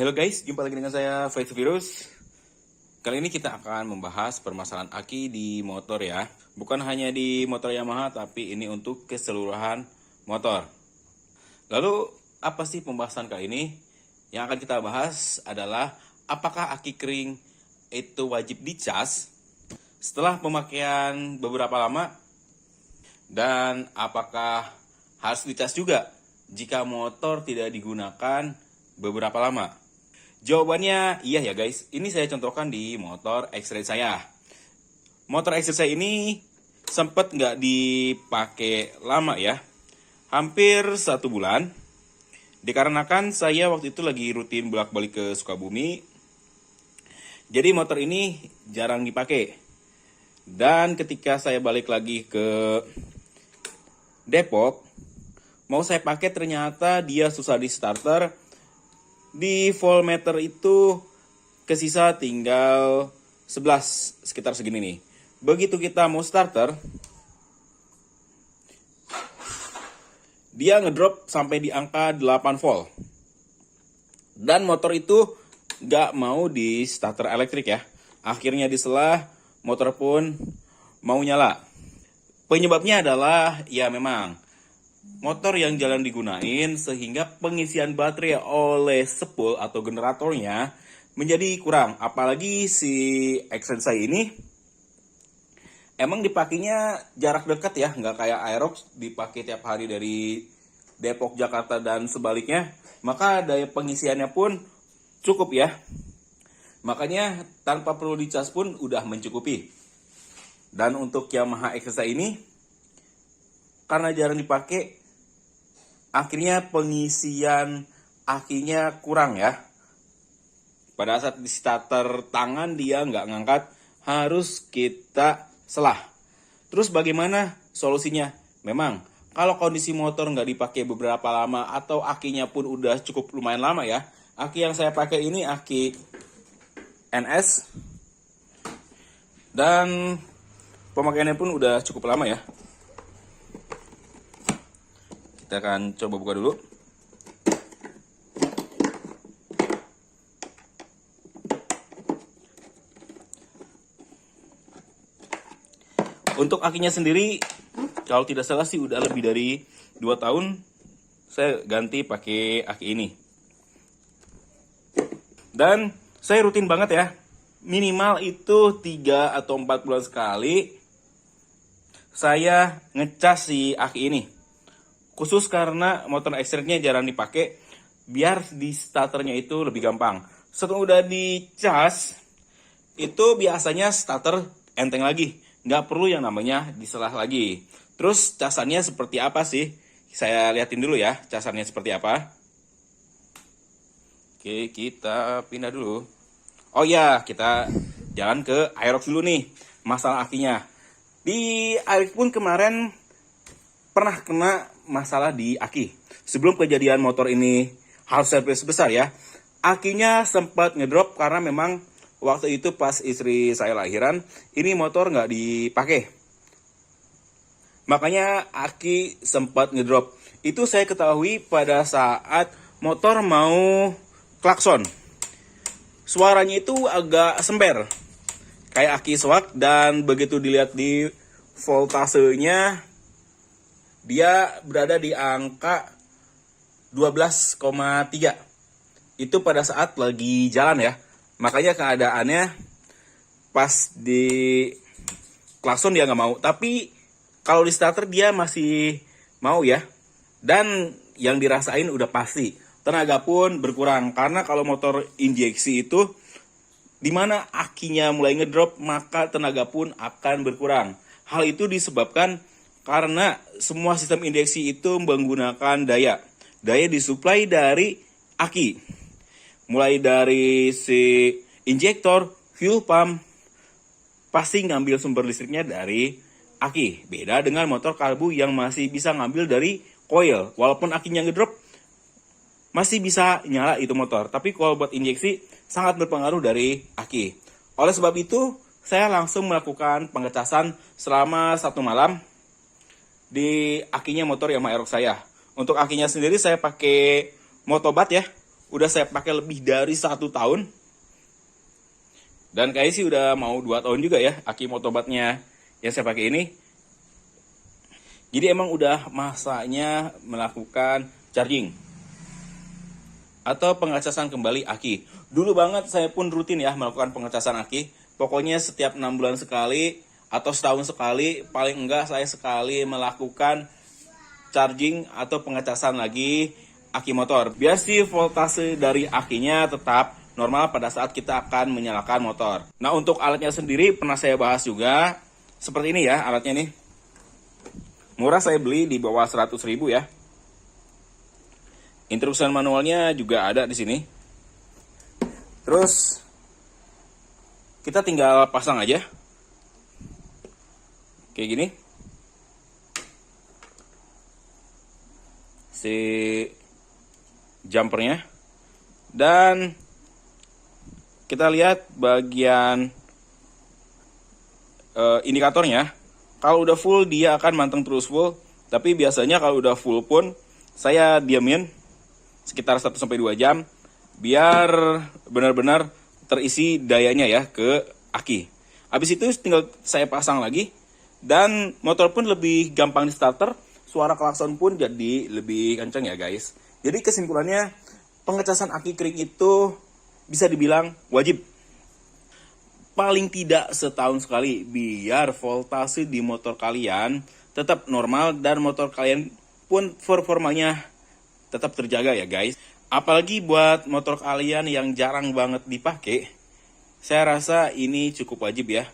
Halo guys, jumpa lagi dengan saya Faiz Virus. Kali ini kita akan membahas permasalahan aki di motor ya. Bukan hanya di motor Yamaha, tapi ini untuk keseluruhan motor. Lalu apa sih pembahasan kali ini? Yang akan kita bahas adalah apakah aki kering itu wajib dicas setelah pemakaian beberapa lama, dan apakah harus dicas juga jika motor tidak digunakan beberapa lama. Jawabannya iya ya guys. Ini saya contohkan di motor X-Ray saya. Motor X-Ray saya ini sempat nggak dipakai lama ya, hampir 1 bulan. Dikarenakan saya waktu itu lagi rutin bolak-balik ke Sukabumi, jadi motor ini jarang dipakai. Dan ketika saya balik lagi ke Depok, mau saya pakai ternyata dia susah di starter. Di voltmeter itu kesisa tinggal 11, sekitar segini nih. Begitu kita mau starter, dia ngedrop sampai di angka 8 volt. Dan motor itu gak mau di starter elektrik ya. Akhirnya diselah, motor pun mau nyala. Penyebabnya adalah ya memang motor yang jarang digunain, sehingga pengisian baterai oleh spool atau generatornya menjadi kurang. Apalagi si X-Ray saya ini emang dipakainya jarak dekat ya, nggak kayak Aerox dipakai tiap hari dari Depok, Jakarta dan sebaliknya. Maka daya pengisiannya pun cukup ya. Makanya tanpa perlu dicas pun udah mencukupi. Dan untuk Yamaha X-Ray ini, karena jarang dipakai, akhirnya pengisian akinya kurang ya. Pada saat di starter tangan dia nggak ngangkat, harus kita selah. Terus bagaimana solusinya? Memang kalau kondisi motor nggak dipakai beberapa lama atau akinya pun udah cukup lumayan lama ya. Aki yang saya pakai ini aki NS, dan pemakaiannya pun udah cukup lama ya. Kita akan coba buka dulu. Untuk akinya sendiri, kalau tidak salah sih udah lebih dari 2 tahun saya ganti pakai aki ini. Dan saya rutin banget ya, minimal itu 3 atau 4 bulan sekali saya ngecas si aki ini. Khusus karena motor X-Ray-nya jarang dipakai, biar di starternya itu lebih gampang. Setelah udah dicas, itu biasanya starter enteng lagi. Nggak perlu yang namanya diselah lagi. Terus casannya seperti apa sih? Saya liatin dulu ya, casannya seperti apa. Oke, kita pindah dulu. Oh ya, kita jalan ke Aerox dulu nih, masalah akinya. Di Aerox pun kemarin pernah kena masalah di aki. Sebelum kejadian motor ini harus servis besar ya, akinya sempat ngedrop karena memang waktu itu pas istri saya lahiran, ini motor nggak dipakai. Makanya aki sempat ngedrop. Itu saya ketahui pada saat motor mau klakson. Suaranya itu agak sember, kayak aki soak, dan begitu dilihat di voltasenya, dia berada di angka 12,3. Itu pada saat lagi jalan ya. Makanya keadaannya pas di klakson dia nggak mau. Tapi kalau di starter dia masih mau ya. Dan yang dirasain udah pasti, tenaga pun berkurang. Karena kalau motor injeksi itu, dimana akinya mulai ngedrop, maka tenaga pun akan berkurang. Hal itu disebabkan karena semua sistem injeksi itu menggunakan daya disuplai dari aki. Mulai dari si injektor, fuel pump, pasti ngambil sumber listriknya dari aki. Beda dengan motor karbu yang masih bisa ngambil dari coil. Walaupun akinya ngedrop, masih bisa nyala itu motor. Tapi kalau buat injeksi, sangat berpengaruh dari aki. Oleh sebab itu, saya langsung melakukan pengecasan selama 1 malam di akinya motor Yamaha Aerox saya. Untuk akinya sendiri saya pakai Motobat ya. udah saya pakai lebih dari 1 tahun. Dan kayaknya sih udah mau 2 tahun juga ya aki motobatnya yang saya pakai ini. Jadi emang udah masanya melakukan charging atau pengecasan kembali aki. Dulu banget saya pun rutin ya melakukan pengecasan aki. Pokoknya setiap 6 bulan sekali atau setahun sekali, paling enggak saya sekali melakukan charging atau pengecasan lagi aki motor. Biar sih voltase dari akinya tetap normal pada saat kita akan menyalakan motor. Nah, untuk alatnya sendiri pernah saya bahas juga. Seperti ini ya alatnya nih. Murah, saya beli di bawah 100.000 ya. Instruksi manualnya juga ada di sini. Terus kita tinggal pasang aja. Kayak gini. Si jumpernya. Dan kita lihat bagian indikatornya. Kalau udah full dia akan manteng terus full. Tapi biasanya kalau udah full pun saya diamin sekitar 1-2 jam biar benar-benar terisi dayanya ya ke aki. Habis itu tinggal saya pasang lagi dan motor pun lebih gampang di starter. Suara klakson pun jadi lebih kencang ya guys. Jadi kesimpulannya pengecasan aki kering itu bisa dibilang wajib. Paling tidak setahun sekali biar voltase di motor kalian tetap normal dan motor kalian pun performanya tetap terjaga ya guys. Apalagi buat motor kalian yang jarang banget dipakai, saya rasa ini cukup wajib ya.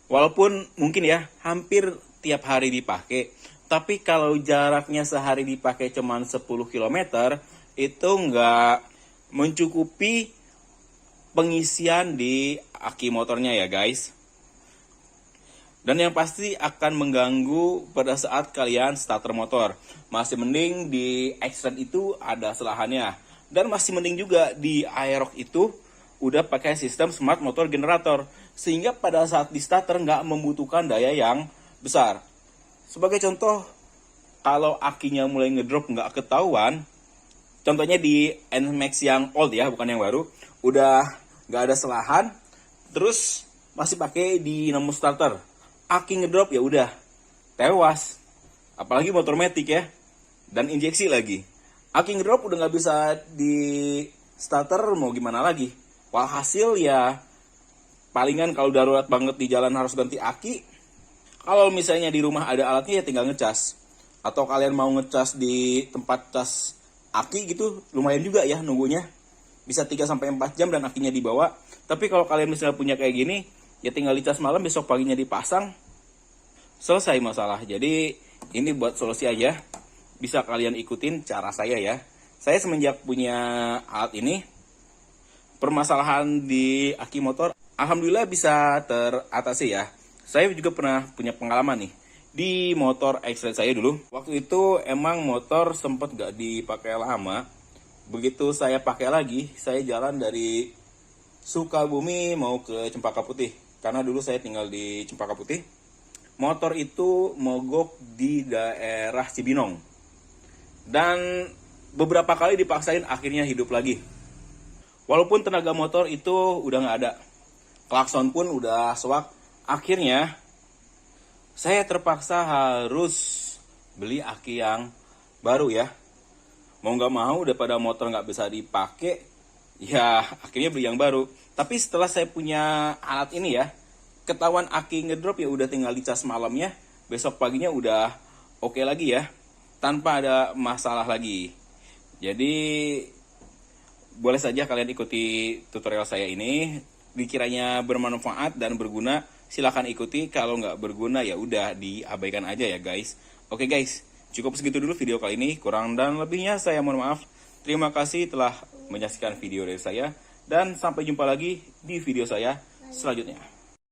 Walaupun mungkin ya hampir tiap hari dipakai, tapi kalau jaraknya sehari dipakai cuma 10 km, itu nggak mencukupi pengisian di aki motornya ya guys. Dan yang pasti akan mengganggu pada saat kalian starter motor. Masih mending di X-Red itu ada selahannya. Dan masih mending juga di Aerox itu udah pakai sistem smart motor generator. Sehingga pada saat di starter nggak membutuhkan daya yang besar. Sebagai contoh, kalau akinya mulai ngedrop nggak ketahuan, contohnya di NMAX yang old ya, bukan yang baru, udah nggak ada selahan, terus masih pakai di nomor starter, aki ngedrop ya udah tewas. Apalagi motor matic ya, dan injeksi lagi, aki ngedrop udah nggak bisa di starter, mau gimana lagi. Walhasil ya palingan kalau darurat banget di jalan harus ganti aki. Kalau misalnya di rumah ada alatnya ya tinggal ngecas, atau kalian mau ngecas di tempat cas aki gitu, lumayan juga ya nunggunya. Bisa 3-4 jam dan akinya dibawa. Tapi kalau kalian misalnya punya kayak gini, ya tinggal dicas malam, besok paginya dipasang, selesai masalah. Jadi ini buat solusi aja. Bisa kalian ikutin cara saya ya. Saya semenjak punya alat ini, permasalahan di aki motor alhamdulillah bisa teratasi ya. Saya juga pernah punya pengalaman nih di motor X-Red saya dulu. Waktu itu emang motor sempet gak dipakai lama. Begitu saya pakai lagi, saya jalan dari Sukabumi mau ke Cempaka Putih. Karena dulu saya tinggal di Cempaka Putih. Motor itu mogok di daerah Cibinong. Dan beberapa kali dipaksain akhirnya hidup lagi. Walaupun tenaga motor itu udah nggak ada. Klakson pun udah sewak. Akhirnya saya terpaksa harus beli aki yang baru ya. Mau nggak mau daripada motor nggak bisa dipakai, ya akhirnya beli yang baru. Tapi setelah saya punya alat ini ya, ketahuan aki ngedrop ya udah tinggal dicas malamnya, besok paginya udah oke lagi ya, tanpa ada masalah lagi. Jadi boleh saja kalian ikuti tutorial saya ini, dikiranya bermanfaat dan berguna, silahkan ikuti. Kalau nggak berguna ya udah diabaikan aja ya guys. Oke guys. Cukup segitu dulu video kali ini, kurang dan lebihnya saya mohon maaf. Terima kasih telah menyaksikan video dari saya, dan sampai jumpa lagi di video saya selanjutnya.